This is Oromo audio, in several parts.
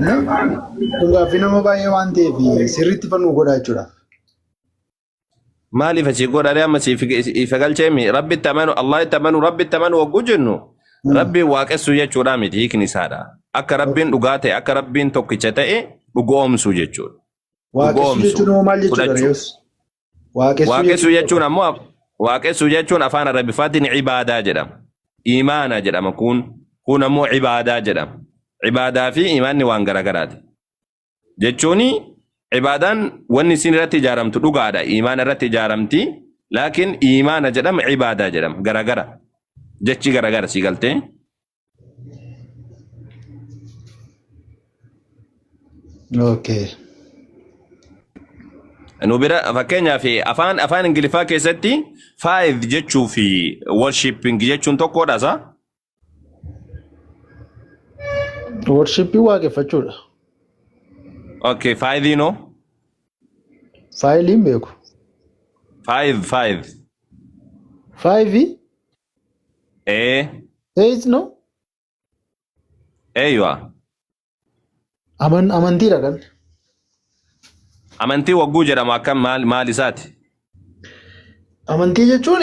Tunggu fina mau bayar wanti fi siriti panu goda cura. Maaliif achi godhadee amma ifa galcheemi rabbi tamanu Allah tamanu rabbi tamanu waggu jennu rabbi waaqessu jechuudha miti hiikni isaadha akka rabbiin dhugaa ta'e akka rabbiin tokkicha ta'e dhugoomsu jechuudha. Waaqessu jechuun maal jechuudha rees? Waaqessu jechuun ammoo waaqessu jechuun afaan arabiffaatiin ibaadaa jedhama. Imaana jedhama kun ammoo ibaadaa jedhama. Ibaadaa fi imaanni waan garagaraati. Jechuuni عبادان وني سين رتي جارمت دوغادا إيمان رتي جارمتي لكن إيمان جدم عبادة جدم غرا غرا جتشي غرا غرا سيغلتي اوكي انو بيرا فكينيا في افان انجليفا كيستي 5 جتشو في worshiping جتشون توكو داسا worship واقع فچودا اوكي 5 دينو فايلين بيكو 5 ايه 6 نو ايوه amantii kan amantii wagguu jedhama akkam maal isaati amantii jechuun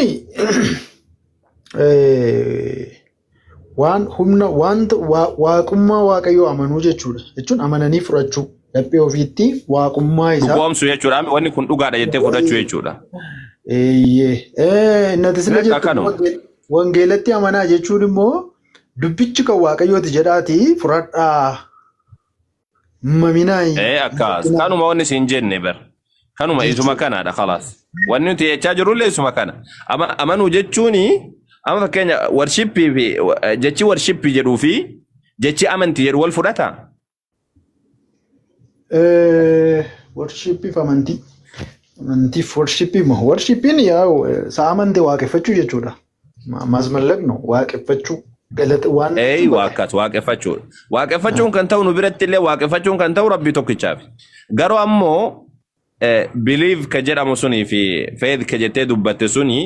waan humna wanta waaqummaa waaqayyoo amanuu jechuun amananii fudhachuu dhaphee ofiitti waaqummaa isaa dhugoomsu jechuudha wanni kun dhugaadha jettee fudhachuu jechuudha innati sila jettu wangeelatti amanaa jechuun immoo dubbichi kan waaqayyooti jedhaati fudhadhaa maminaa akkas kanuma wanni siin jenne bar kanuma isuma kanaadha khalaas wanni nuti jechaa jirullee isuma kana amanuu jechuuni amma fakkeenya worshipii fi jechi worshipii jedhuu fi jechi amantii jedhu wal fudhata worshipii fi amantii worshipii moo worshipiin yaa amantii waaqeffachuu jechuudha masmallaqno waaqeffachuu waan waaqas waaqeffachuun kan ta'u nu biratti illee waaqeffachuun kan ta'u rabbii tokkichaaf garuu ammoo believe ka jedhamu sunii fi faith ka jettee dubbatte suni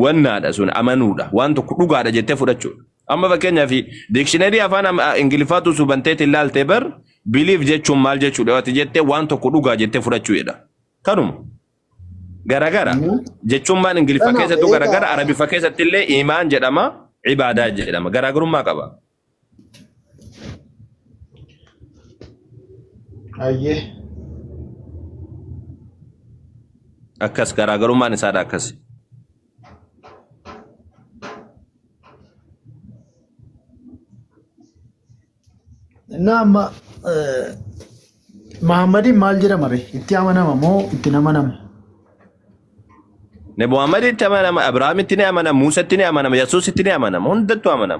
wannaadha sun amanuudha waan tokko dhugaadha jettee fudhachuudha amma fakkeenyaaf dictionary afaan ingilifaatu subanteet ilaalte bar believe jechuun maal jechuudha waati jettee waan tokko dhugaa jettee fudhachuudha kanuma garagara jechuun maan ingilifa keessattuu garagara arabifa keessatti illee imaan jedhama عبادات جدام غراغرو ما قبا ايه اكس غراغرو ما نسادا اكس نعم محمد مال جرا مري اتيامنا مو اتنامنا محمد تمام ابراهيم تني امنا موسى تني امنا يسوع تني امنا من دتو امنا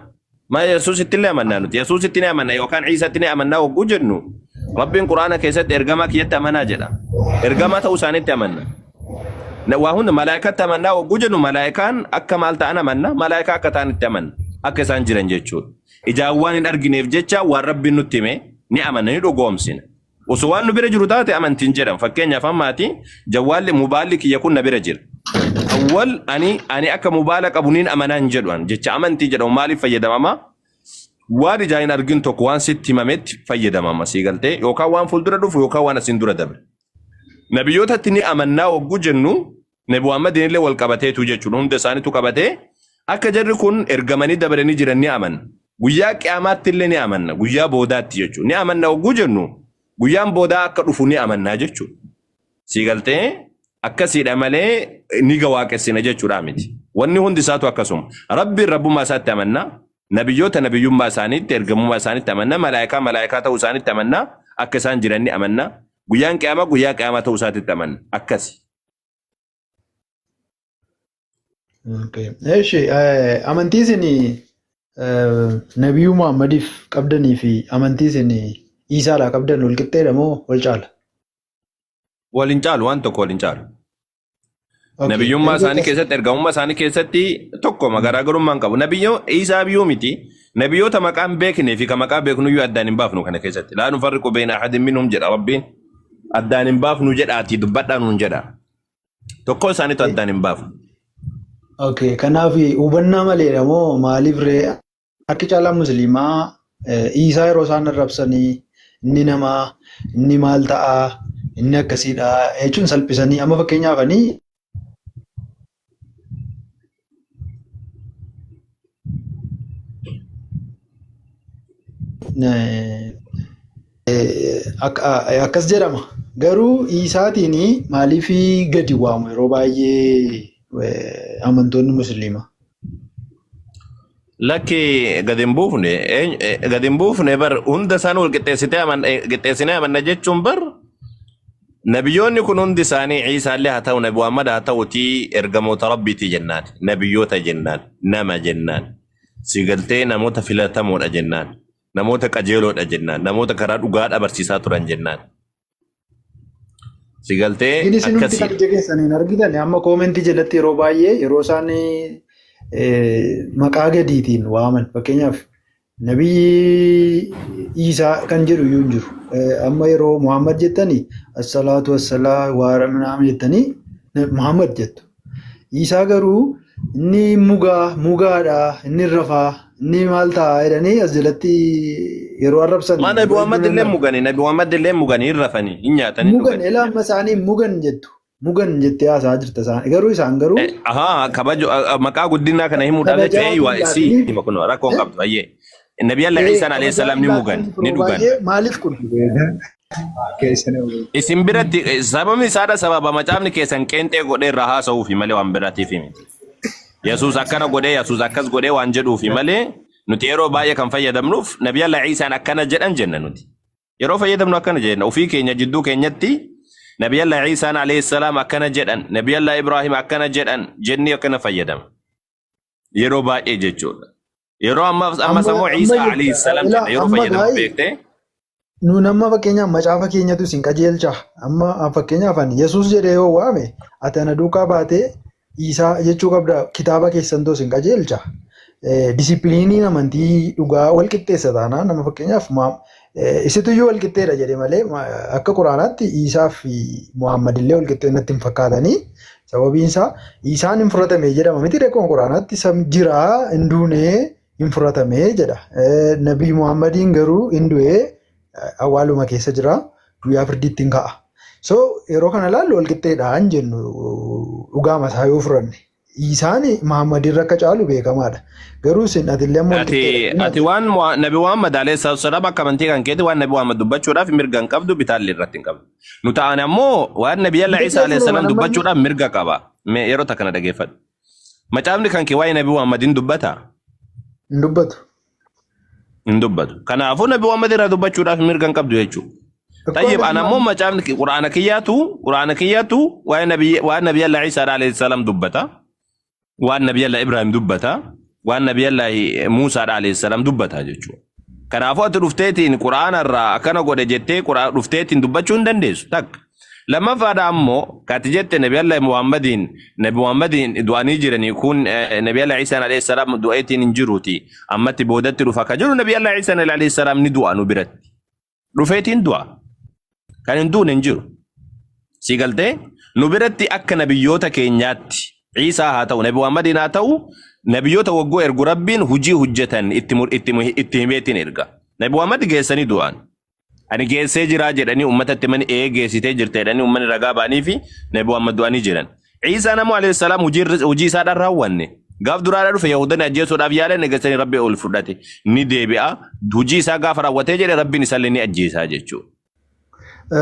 ما يسوع تني امنا نوت يسوع تني امنا يوكان عيسى تني امنا وجنو رب القران كيسد ارغما كيت امنا جدا ارغما توساني تمنا وهون ملائكه تمنا وجنو ملائكان اكملت انا منا ملائكه كتان تمنا اكسان جيرن جچو اجاوان ارغنيف جچا ورب نتيمه ني امنا ني دوغومسين وسوان نبره جرودات امنتين جرن فكينيا فماتي جوال مبالك يكون نبره جير أول أني أك مبالغ أبونين أمانان جدوان جت أمانتي جدوا مالي فيدا ماما واري جاين أرجين توكوان ست مامت فيدا ماما سيقلتي يوكا وان فولدرا دوف يوكا وان سندرا دبر نبيوتا تني أمنا وجوجنو نبو أمد نيل والكبتة توجتشون دساني توكبتة أكجركون إرجماني دبرني جرني أمان وياك أمات تلني أمان ويا بودات تيجو ني أمنا وجوجنو ويام بودا كرفوني أمنا جتشو سيقلتي akkasiidha malee ni gawaaqessina jechuudha miti wanni hundi isaatu akkasuma rabbi rabbummaa isaatti amanna nabiyyoota nabiyyummaa isaaniitti ergamummaa isaaniitti amanna malaayikaa ta'uu isaaniitti amanna akka isaan jiranni amanna guyyaan qiyaamaa ta'uu isaatiitti amanna akkasi. Eeshi amantii isin nabiyyuu Muhammadiif qabdanii fi amantii isin Iisaadhaa qabdan wal qixxeedha moo wal caala? Walin caalu waan tokko walin caalu. Nabiyyummaa isaanii keessatti ergamummaa isaanii keessatti tokko garaagarummaan qabu. Nabiyyoo Iisaa biyyoo miti. Nabiyyoota maqaan beeknee fi kan maqaa beeknu iyyuu addaan hin baafnu kana keessatti. Laa nufarriqu bayna ahadin minhum jedha Rabbiin. Addaan hin baafnu jedhaati dubbadhaa nuun jedha. Tokko isaaniitu addaan hin baafnu. Okay, kanaaf hubannaa maleedha moo maaliif ree akka caalaa musliimaa Isaa yeroo isaan arrabsanii inni namaa inni maal ta'a inni akkasiidha jechuun salphisanii amma fakkeenyaaf akkas jedhama. Garuu isaatiin maaliif gadi waamu yeroo baay'ee amantoonni musliimaa? Lakki gadi hin buufne bar hunda isaan wal qixxeessinee amanna jechuun bar nabiyyoonni kun hundi isaanii Ciisaallee haa ta'u Nabi Muhammad haa ta'utii ergamoota Rabbiiti jennaan, nabiyyoota jennaan, nama jennaan, sigaltee namoota filatamoodha jennaan, namoota qajeeloodha jennaan, namoota karaa dhugaadha barsiisaa turan jennaan. Sigaltee akkasii. Kan ija keessaniin argitan amma koomentii jalatti yeroo baay'ee yeroo isaan maqaa gadiitiin waaman fakkeenyaaf Nabii Isaa kan jedhu iyyuu hin jiru. Amma yeroo Muhammad jettanii assalaatu wassalaa waara minaamin jettanii Muhammad jettu. Isaa garuu inni mugaadha, inni rafaa, inni maal ta'a jedhanii as jalatti yeroo arrabsan. Nabi Muhammad illee muganii, Nabi Muhammad illee muganii hin rafanii, hin nyaatanii. Mugan ilaa amma isaanii mugan jettu. Mugan jettee haasaa jirta isaan. Garuu isaan garuu. Kabaju maqaa guddinaa kana himuudhaaf jecha si hima kun rakkoon qabdu baay'ee. Nabi Allah Isa alayhi salam ni mugan ni dhugan. Maaliif kun? Isin biratti sababni isaadha sababa macaafni keessan qeenxee godhee irraa haasa'uufi malee waan biraatiif himi. Yesuus akkana godhee Yesuus akkas godhee waan jedhuufi malee nuti yeroo baay'ee kan fayyadamnuuf Nabi Allah Isaan akkana jedhan jenna nuti. Yeroo fayyadamnu akkana jenna ofii keenya jidduu keenyatti Nabi Allah Isaan alayhi salam akkana jedhan, Nabi Allah Ibrahim akkana jedhan jennee akkana fayyadama. Yeroo baay'ee jechuudha. Yeroo amma sammuu Isa alayhi salam jedha yeroo fayyadamu beektee. Nuun amma fakkeenyaaf macaafa keenyatu isin qajeelcha. Amma fakkeenyaaf Yesuus jedhee yoo waame ati ana duukaa baatee Isaa jechuu qabda kitaaba keessan isin qajeelcha. Disipiliiniin amantii dhugaa wal qixxeessa taanaa nama fakkeenyaaf isitu iyyuu wal qixxeedha jedhe malee akka Quraanaatti Isaa fi Muhammad illee wal qixxee natti hin fakkaatanii sababiin isaa Isaan hin fudhatame jedhama miti reekoon Quraanaatti jiraa hin duunee hin fudhatame jedha. Nabii Muhammadiin garuu hin du'ee awwaaluma keessa jira guyyaa firdiitti hin ka'a. So yeroo kana ilaallu wal qixxeedhaan jennu dhugaa masaa yoo furanne. Isaan Muhammadin akka caalu beekamaadha. Garuu isin atillee ammoo wal qixxeedha. Ati waan Nabi Muhammad alayhi salaam akka amantii kan keeti waan Nabi Muhammad dubbachuudhaaf mirga hin qabdu bitaallee irratti hin qabdu. Nu ta'an ammoo waan Nabi Allah Isa alayhi salaam dubbachuudhaaf mirga qaba. Yeroo takka na dhageeffadhu. Macaafni kan kee waa'ee Nabi Muhammadin dubbata? Hin dubbatu. Hin dubbatu. Kanaafuu Nabi Muhammad irraa dubbachuudhaaf mirga hin qabdu jechuudha. Tayyib ana ammoo macaafni Quraana kiyyatu waa'ee Nabi Allah Isa alayhi salaam dubbata. Waan Nabi Allah Ibrahim dubbata, waan Nabi Allah Musa alayhi salam dubbata jechuudha. Kanaafuu ati dhufteetiin Quraana irraa akkana godhe jettee dhufteetiin dubbachuu hin dandeessu. Takka. Lammaffaa ammoo kati jette Nabi Allah Muhammadin du'anii jiranii kun Nabi Allah Isa alayhi salam du'eetiin hin jiruuti. Ammatti boodatti dhufa akka jiru Nabi Allah Isa alayhi salam ni du'a nu biratti. Dhufeetiin du'a. Kan hin duune hin jiru. Sigaltee nu biratti akka nabiyyoota keenyaatti Isa haa ta'u Nabi Muhammadin haa ta'u nabiyyoota waggoo ergu Rabbiin hujii hojjetan itti himeetiin erga. Nabi Muhammad geessanii du'an. Ani geessee jiraa jedhanii uummatatti mani geessitee jirte jedhanii uummanni ragaa ba'anii fi Nabi Muhammad du'anii jiran. Isa namu alayhi salaam hujii isaadhaan raawwanne. Gaaf duraadhaa dhufe Yahudan ajjeesuudhaaf yaalan eegasanii Rabbi ol fudhate. Ni deebi'a. Hujii isaa gaafa raawwatee jedhe Rabbiin isaallee ni ajjeesaa jechuudha.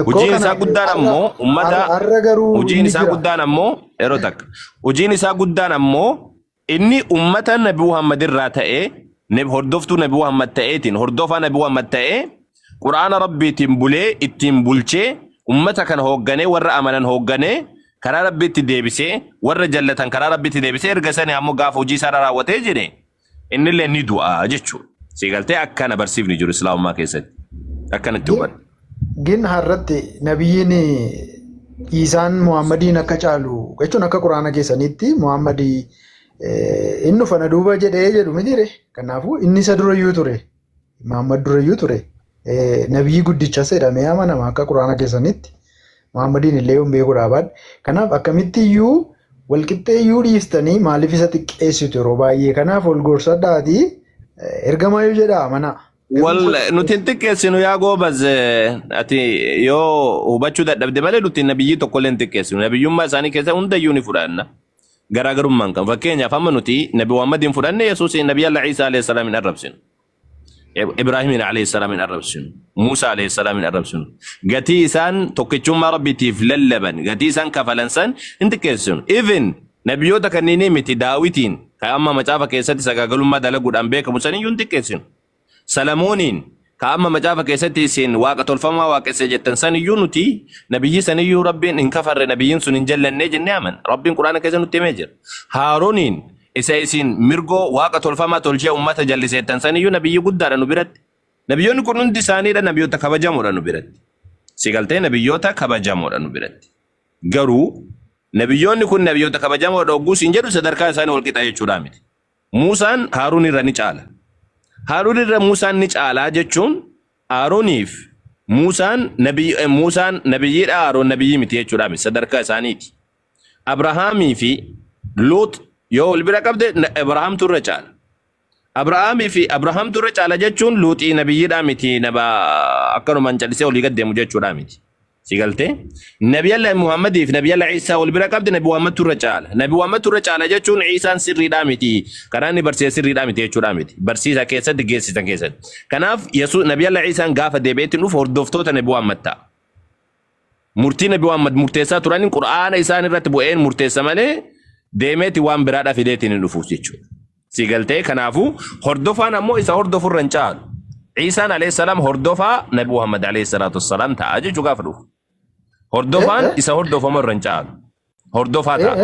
Hojiin isaa guddaan ammoo ummata hojiin isaa guddaan ammoo yeroo takka hojiin isaa guddaan ammoo inni ummata Nabi Muhammad irraa ta'ee hordoftuu Nabi Muhammad ta'eetiin hordofaa Nabi Muhammad ta'ee Quraana Rabbiitiin bulee ittiin bulchee ummata kana hoogganee warra amanan hoogganee karaa Rabbiitti deebisee warra jallatan karaa Rabbiitti deebisee erga sanii ammoo gaafa hojii isaa raawwatee jedhe innillee ni du'a jechuudha. Sigaltee akkana barsiifni jiru Islaamummaa keessatti akkanatti hubanna. Gin harratti nabiyyiin Isaan Muhammadiin akka caalu jechuun akka Quraana keessanitti Muhammadii inni ufana duuba jedhee jedhu mitire. Kanaafuu inni isa durayyuu ture. Muhammad durayyuu ture. Nabiyyi guddicha jedhamee amanama akka Quraana keessanitti. Muhammadiin illee yoon beekuu dhaabaadha. Kanaaf akkamitti iyyuu walqixxee iyyuu dhiistanii maaliif isa xiqqeessitu yeroo baay'ee. Kanaaf ol gorsadhaatii ergamaa yoo jedha amana. wal nuti hin xiqqeessinu yaa goobaz ati yoo hubachuu dadhabde malee nuti nabiyyi tokko illee hin xiqqeessinu nabiyyummaa isaanii keessa hundayyuu ni fudhanna garaagarummaan kan fakkeenyaaf amma nuti nabi Muhammad hin fudhanne Yesuus nabi Allah Isa alayhi salaam hin arrabsinu Ibrahim alayhi salaam hin arrabsinu Musa alayhi salaam hin arrabsinu gatii isaan tokkichummaa rabbiitiif lallaban gatii isaan kafalan san hin xiqqeessinu even nabiyyoota kanneenii miti Daawitiin kan amma macaafa keessatti sagaagalummaa dalaguudhaan beekamu saniyyuu hin xiqqeessinu Salamooniin ka amma macaafa keessatti isin waaqa tolfamaa waaqesse jettan saniyyuu nuti nabiyyi saniyyuu rabbiin hin kafarre nabiyyiin sun hin jallannee jennee aman rabbiin quraana keessa nutti himee jira Haarooniin isa isin mirgoo waaqa tolfamaa tolchee ummata jalliseettan saniyyuu nabiyyi guddaadha nu biratti nabiyyoonni kun hundi isaaniidha nabiyyoota kabajamoodha nu biratti sigaltee nabiyyoota kabajamoodha nu biratti garuu nabiyyoonni kun nabiyyoota kabajamoodha ogguus hin jedhu sadarkaa isaanii wal qixa jechuudha miti Muusaan Haaruun irra ni caala Haaruun irra Muusaan ni caalaa jechuun Haaruuniif Muusaan nabiyyiidha Haaruun nabiyyi miti jechuudha miti sadarkaa isaaniiti Abrahaamii fi Luut yoo wal bira qabde Abrahaamtu irra caala Abrahaamii fi Abrahaamtu irra caala jechuun Luuxii nabiyyiidha miti naba akkanumaan callisee olii gad deemu jechuudha miti sigaltee nabi Allah Muhammadiif nabi Allah Isa wal bira qabde nabi Muhammad turra caala nabi Muhammad turra caala jechuun Isaan sirriidha miti kanaan barsiisa sirriidha miti jechuudha miti barsiisa keessatti geessisan keessatti kanaaf Yesuus nabi Allah Isaan gaafa deebi'eetti dhufu hordoftoota nabi Muhammad ta'a murtii nabi Muhammad murteessaa turaniin Qur'aana isaan irratti bu'een murteessa malee deemeeti waan biraadha fideetiin hin dhufuuf jechuudha sigaltee kanaafu hordofaan ammoo isa hordofurra hin caalu Isaan alayhi salaam hordofaa nabi Muhammad alayhi salaatu wassalaam ta'a jechuu gaafa dhufu hordofaan isa hordofamu irra hin caalu hordofaa ta'a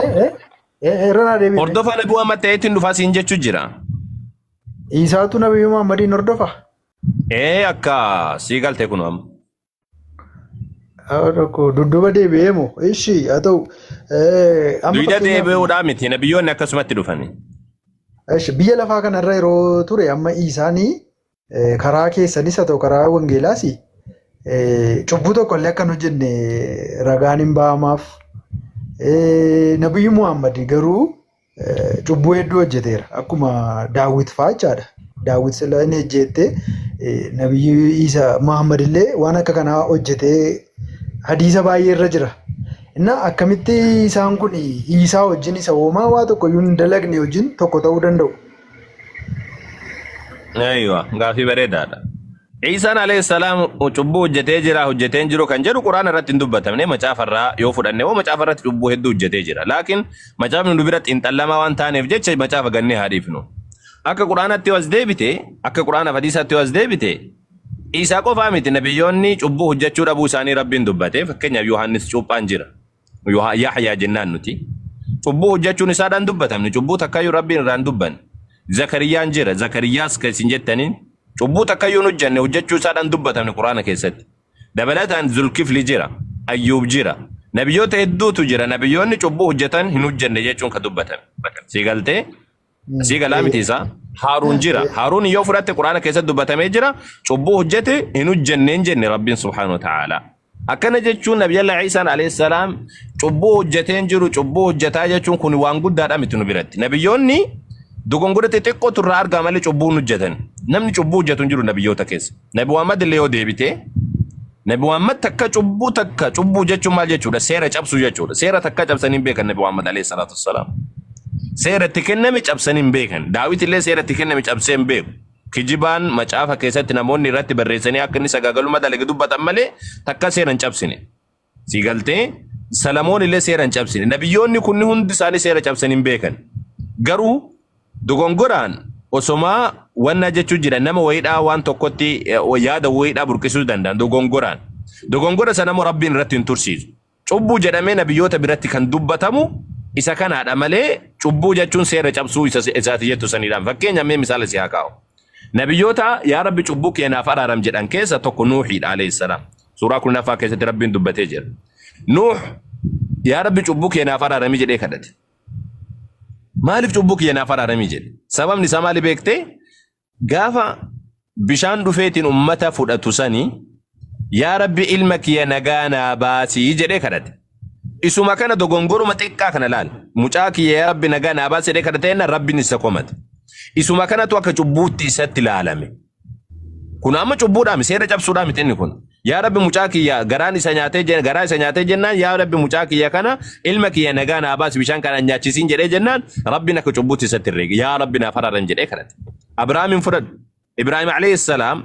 hordofaa nabi Muhammad ta'eetiin dhufaa siin jechuu jira Isaatu nabi Muhammadiin hordofa akka sii galtee kun dudduba deebi'ee moo ishi haa ta'u duyda deebi'uudhaa miti nabiyyoonni akkasumatti dhufani biyya lafaa kanarra yeroo ture amma Isaanii karaa keessanis haa ta'u karaa wangeelaas cubbuu tokko illee akka hin hojjenne ragaan hin ba'amaaf nabiyyi Muhammad garuu cubbuu hedduu hojjeteera akkuma Daawit fa'aa jechaadha Daawit sila inni hojjette nabiyyi Isa Muhammad illee waan akka kanaa hojjetee hadiisa baay'ee irra jira inna akkamitti isaan kun Isaa wajjin isa hoomaa waa tokko iyyuu hin dalagne wajjin tokko ta'uu danda'u Aywa gaafii bareedaadha Isaan alayhi salaam cubbuu hojjetee jira hojjeteen jiru kan jedhu Quraana irratti hin dubbatamne macaafarraa yoo fudhanne moo macaafarratti cubbuu hedduu hojjetee jira laakiin macaafni nu biratti xiinxallamaa waan taaneef jecha macaafa gannee haa dhiifnu akka Quraanatti was deebite akka Quraana hadiisatti was deebite Isaa qofaa miti nabiyyoonni cubbuu hojjechuu dhabuu isaanii rabbiin dubbate fakkeenyaaf Yohaannis cuuphaan jira Yahyaa jennaan nuti cubbuu hojjechuun isaadhaan dubbatamne cubbuu takkayyuu rabbiin irraan dubbanne Zakariyaan jira Zakariyaas kan jettaniin cubbuu takkayyuu hojjenne hojjechuu isaadhaan dubbatamne Quraana keessatti dabalataan Zulkifli jira Ayyuub jira nabiyyoota hedduutu jira nabiyyoonni cubbuu hojjetan hin hojjenne jechuun kan dubbatame siigaltee siigalaa miti isaa Haaruun jira Haaruun yoo fudhatte Quraana keessatti dubbatamee jira cubbuu hojjete hin hojjenne hin jenne rabbiin subhaanahu wa ta'ala akkana jechuun nabi Allah Isaan alayhi salaam cubbuu hojjeteen jiru cubbuu hojjetaa jechuun kun waan guddaadha miti nu biratti nabiyyoonni dogongora xixiqqoo turraa argaa malee cubbuu hojjetan namni cubbuu hojjetu hin jiru nabiyyoota keessa nabi Muhammad illee yoo deebite nabi Muhammad takka cubbuu jechuun maal jechuudha seera cabsuu jechuudha seera takka cabsanii beekan nabi Muhammad alayhi salaatu wassalaam seera itti kenname cabsanii beekan Daawit illee seera itti kenname cabsee hin beeku kijibaan macaafa keessatti namoonni irratti barreessanii akka inni sagaagalummaa dalage dubbatan malee takka seera hin cabsine siigaltee Salamoon illee seera hin cabsine nabiyyoonni kunni hundi isaanii seera cabsanii beekan garuu dogongoraan osomaa wanna jechuu jira nama wayiidhaa waan tokkotti yaada wayiidhaa burqisuu danda'an dogongora sanamo rabbiin irratti hin tursiisu cubbuu jedhamee nabiyyoota biratti kan dubbatamu isa kanaadha malee cubbuu jechuun seera cabsuu isaati jettu saniidhaan fakkeenya mee misaala si haa kaa'u nabiyyoota yaa rabbi cubbuu keenyaaf araaram jedhan keessa tokko Nuuhiidha alayhi salaam suuraa 10 keessatti rabbiin dubbatee jira Nuuh yaa rabbi cubbuu keenyaaf araaramii jedhee kadhate maaliif cubbuu keenyaaf araaramii jedhe sababni isaa maali beekte gaafa bishaan dhufeetiin ummata fudhatu sanii yaa rabbi ilma kiyya nagaa naa baasii jedhee kadhate isuma kana dogongoruma xiqqaa kana laal mucaa kiyya yaa rabbi nagaa naa baasii jedhee kadhateenna rabbiin isa komate isuma kanatu akka cubbuutti isatti ilaalame Kun amma cubbuudhaan seera cabsuudhaan miti inni kun. Yaa Rabbi mucaa kiyya garaa isa nyaatee jennaan yaa Rabbi mucaa kiyya kana ilma kiyya nagaa naa baasi bishaan kana nyaachisiin jedhee jennaan Rabbiin akka cubbuutti isatti herreege. Yaa Rabbi naaf araarami jedhee kadhate. Abrahaamin fudhadhu. Ibraahim alayhi salaam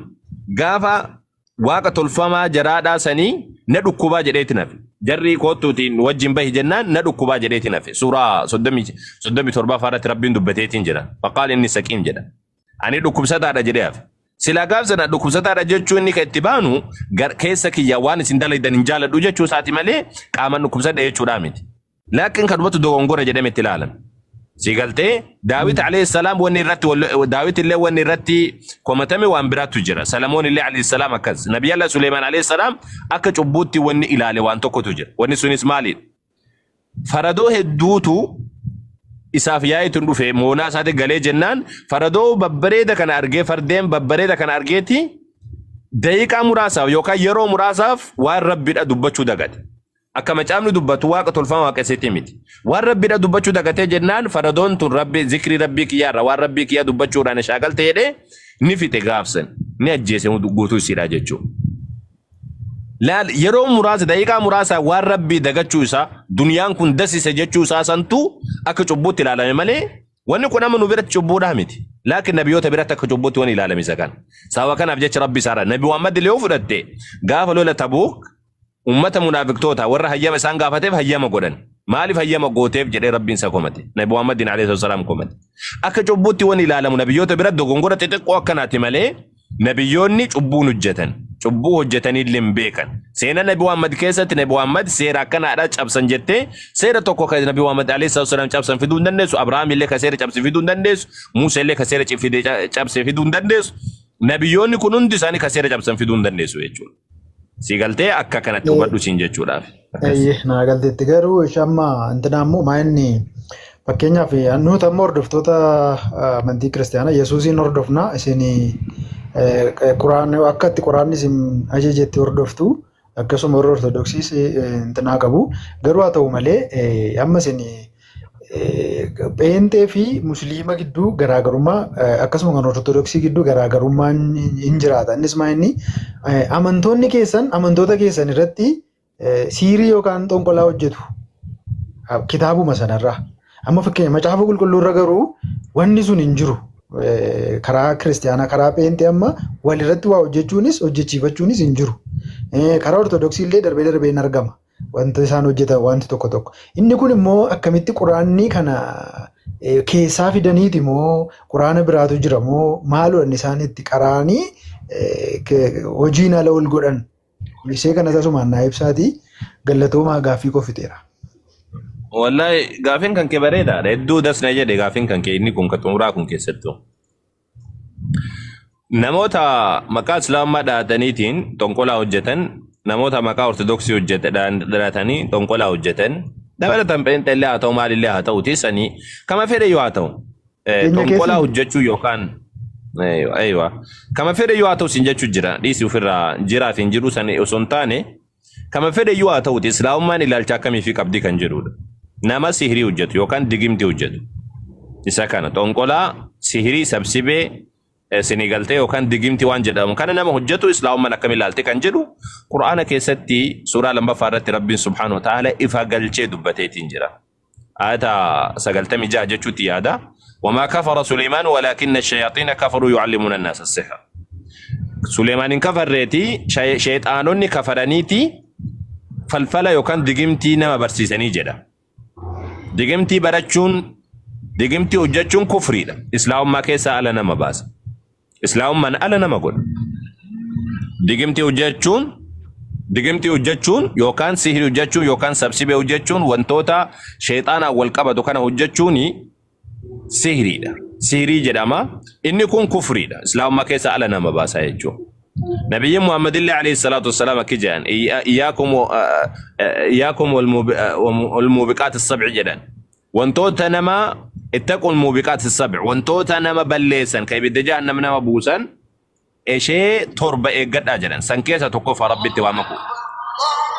gaafa waaqa tolfamaa jaraadhaa sanii na dhukkubaa jedheeti nafe. Jarri kootuutiin wajjin bahi jennaan na dhukkubaa jedheeti nafe. Suuraa 37 faarratti Rabbiin dubbateetiin jira. Faqaal inni saqiim jedha. Ani dhukkubsataadha jedhee hafe. Sila gaafsana dhukkubsataadha jechuun inni kan itti baanu keessa kiyya waan isin dalaydan hin jaaladhu jechuu isaati malee qaaman dhukkubsadha jechuudha miti. Laakiin kan dubbatu dogongora jedhame itti ilaalan. Sigaltee Daawit alayhi salaam wanni irratti Daawit illee wanni irratti komatame waan biraatu jira. Salamoon illee alayhi salaam akkas. Nabiyyi Suleymaan alayhi salaam akka cubbuutti wanni ilaale waan tokkotu jira. Wanni sunis maali? Faradoo hedduutu isaaf yaa'ituun dhufe moonaa isaati galee jennaan faradoo babbareeda kana argee fardeen babbareeda kana argeeti daqiiqaa muraasaaf yookaan yeroo muraasaaf waan Rabbiidha dubbachuu dagate. Akka macaafni dubbatu waaqa tolfamaa waaqesseetii miti. Waan Rabbiidha dubbachuu dagatee jennaan faradoon tun Rabbi zikrii Rabbii kiyyaarra waan Rabbii kiyyaa dubbachuudhaan shaagalte jedhee ni fite gaafsan ni ajjeese guutuu isiidha jechuudha. Laal yeroo muraasa daqiiqaa muraasa waan Rabbii dagachuu isaa duniyaan kun dasise jechuu isaa santu akka cubbuutti ilaalame malee wanni kun amma nu biratti cubbuudhaa miti. Laakiin nabiyyoota biratti akka cubbuutti waan ilaalame isa kan. Sababa kanaaf jecha Rabbi isaarra Nabi Muhammad illee fudhatte gaafa lola Tabuuk ummata munaafiqtoota warra hayyama isaan gaafateef hayyama godhan. Maaliif hayyama gooteef jedhee Rabbiin isa komate. Nabi Muhammadin alayhi salaam komate. Akka cubbuutti waan ilaalamu nabiyyoota biratti dogongora xixiqqoo akkanaati malee nabiyyoonni cubbuun hojjetan. Cubbuu hojjetanii illee beekan. Seena Nabi Muhammad keessatti Nabi Muhammad seera akkanaadha cabsan jettee seera tokko kan Nabi Muhammad alayhi salaam cabsan fiduu hin dandeessu. Abrahaam illee ka seera cabse fiduu hin dandeessu. Muusaa illee ka seera cabse fiduu hin dandeessu. Nabiyyoonni kun hundi isaanii ka seera cabsan fiduu hin dandeessu jechuudha. Sigaltee akka kanatti hubadhu siin jechuudhaaf. Naa galteetti garuu shamma intinaammoo maa'inni fakkeenyaaf nuti amma hordoftoota amantii kiristaanaa Yesuusiin hordofna isinii akka itti quraanni isin ajajetti hordoftu akkasuma warra ortodoksiis intinaa qabu garuu haa ta'u malee amma isin pheenxee fi musliima gidduu garaagarummaa akkasuma kan ortodoksii gidduu garaagarummaan hin jiraata. Innis maa'inni amantoonni keessan amantoota keessan irratti siirii yookaan xonqolaa hojjetu kitaabuma sanarraa. Amma fakkeenya macaafa qulqulluurra garuu wanni sun hin jiru. Karaa kiristaanaa karaa pheenxee amma walirratti waa hojjechuunis hojjechiifachuunis hin jiru. Karaa ortodoksii illee darbee darbee hin argama. Wanta isaan hojjetan wanti tokko tokko. Inni kun immoo akkamitti quraanni kana keessaa fidaniiti moo quraana biraatu jira moo maaloo isaan itti qaraanii hojiin ala ol godhan. Ishee kana tasumaan naa ibsaati gallatoomaa gaaffii kofiteera. Wallahi gaaffiin kan kee bareedaadha. Hedduu dasna jedhe gaaffiin kan kee inni kun ka xumuraa kun keessattuu. Namoota maqaa islaamaa dhahataniitiin xonqolaa hojjetan namoota maqaa ortodoksii hojjetanii xonqolaa hojjetan dabalatan pheenxeellee haa ta'u maalillee haa ta'u tiisanii kama fedhe yoo haa ta'u xonqolaa hojjechuu yookaan kama fedhe yoo haa ta'u siin jechuu jira dhiisii ofirraa jiraaf hin jiru sanii osoo hin taane kama fedhe yoo haa ta'u islaamummaan ilaalcha akkamii fi qabdii kan jedhudha. Nama sihirii hojjetu yookaan digimtii hojjetu isa kana xonqolaa sihirii sabsibee sinigaltee yookaan digimtii waan jedhamu kana nama hojjetu islaamummaan akkamiin ilaalte kan jedhu quraana keessatti suuraa lammaffaa irratti rabbiin subhaanahu wa ta'ala ifa galchee dubbateetiin jira. Ayata 96 jechuutti yaada. وما كفر سليمان ولكن الشياطين كفروا يعلمون الناس السحر. سليمان كفر ريتي شيطانوني كفرانيتي فالفلا يوكان دقمتي نما برسيساني جدا. دقمتي برچون دقمتي وجچون كفري دا. إسلام ما كيسا على نما باس. إسلام من على نما قول. دقمتي وجچون يوكان سحر وجچون يوكان سبسيبه وجچون وانتوتا شيطانا والقبض وكان وجچوني سحري دا. سحري جداما إني كون كفري دا. إسلام ما كيسا على نما باس هيجو. نبي محمد الله عليه الصلاة والسلام كجان إياكم والموبقات السبع جدا وانتوتا نما اتقوا الموبقات السبع وانتوتا نما بليسن كي بد جهنم نما بوسن إشي تربة إيقاد أجلا سنكيسة تقف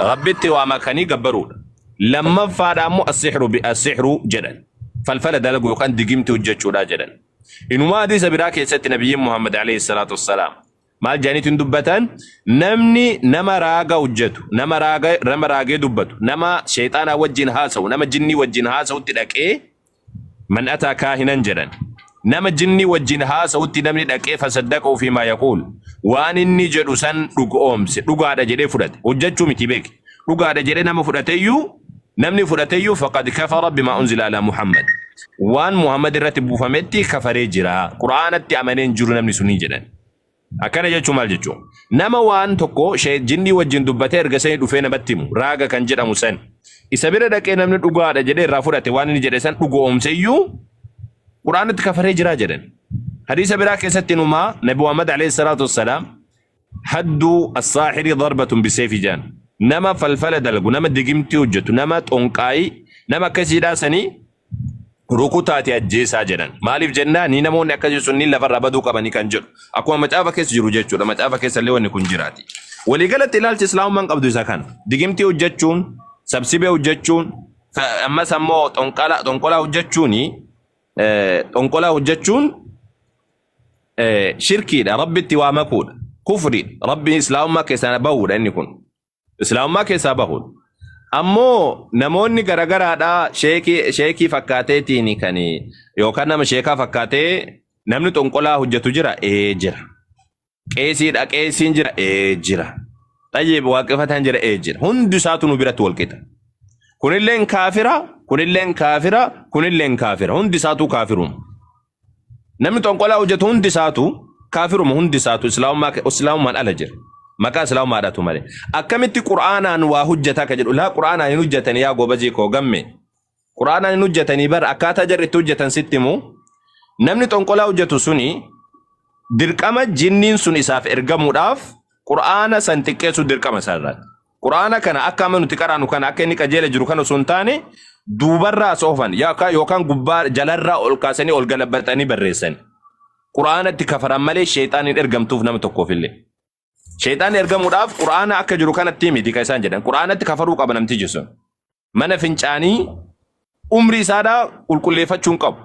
ربي توامكني قبرون لما فارموا السحر جدا فالفلا دلقوا يقان دقيمت وجدشوا جدا إنما هذه سبراك يسات نبي محمد عليه الصلاة والسلام maal jaaniitiin dubbatan namni nama raaga hojjetu nama raagee dubbatu nama sheexaanaa wajjin haasa'u nama jinnii wajjin haasa'utti dhaqee man ataa kaahinan jedhan nama jinnii wajjin haasa'utti namni dhaqee fasaddaqa ofii maa yaquul waan inni jedhu san dhugoomse dhugaadha jedhee fudhate hojjechuu miti beeke dhugaadha jedhee nama fudhateeyyuu namni fudhateeyyuu faqad kafara bima unzila ala Muhammad waan Muhammad irratti buufametti kafaree jira quraanatti amaneen jiru namni sunii jedhan akkana jechuun maal jechuun nama waan tokko jinnii wajjin dubbatee erga sanii dhufee namatti himu raaga kan jedhamu san isa bira dhaqee namni dhugaadha jedhee irraa fudhate waan inni jedhe san dhugoomseeyyuu quraanatti kafaree jira jedhan hadiisa biraa keessatti numaa nabi Muhammad alayhi salatu wassalaam haddu as-sahiri darbatun bisayfi jan nama falfala dalgu nama digimtii hojjetu nama xonqaayi nama akkasiidhaa sanii rukutaati ajjeesaa jedhan maaliif jennaan ni namoonni akkasii sunni lafarra baduu qabanii kan jedhu akkuma macaafa keessa jiru jechuudha macaafa keessa illee wanni kun jiraati waliigalatti ilaalchi islaamummaan qabdu isa kana digimtii hojjechuun sabsibee hojjechuun ammas ammoo xonqolaa hojjechuun shirkiidha rabbitti waa makuudha kufriidha rabbi islaamummaa keessaa bahuudha inni kun islaamummaa keessaa bahuudha ammoo namoonni garagaraadha sheekii fakkaateetiin kan yookaan nama sheekaa fakkaatee namni xonqolaa hojjetu jira jira qeesiidha qeesiin jira jira xayyeeb waaqeffataan jira jira hundi isaatu nu biratti walqixa kunilleen kaafira hundi isaatu kaafiruma namni xonqolaa hojjetu hundi isaatu kaafiruma hundi isaatu islaamummaan ala jira maqaa islaamummaadhaatu malee akkamitti qur'aanaan waa hujjataa ka jedhu laa qur'aanaan hin hujjatanii yaa gobajii koo gamme qur'aanaan hin hujjatanii bar akkaataa jarri itti hujjatan sitti himu namni xonqolaa hojjetu suni dirqama jinniin sun isaaf ergamuudhaaf qur'aana san xiqqeessu dirqama isaarraati qur'aana kana akka amma nuti qaraanu kana akka inni qajeela jiru kana osoo hin taane duubarraa soofan yookaan gubbaa jalarraa ol kaasanii ol galabbatanii barreessan qur'aanatti kafaran malee sheexaaniin ergamtuuf nama tokkoofillee sheexaan ergamuudhaaf qur'aana akka jiru kanatti miti ka isaan jedhan qur'aanatti kafaruu qaba namtichi sun mana fincaanii umrii isaadhaa qulqulleeffachuun qabu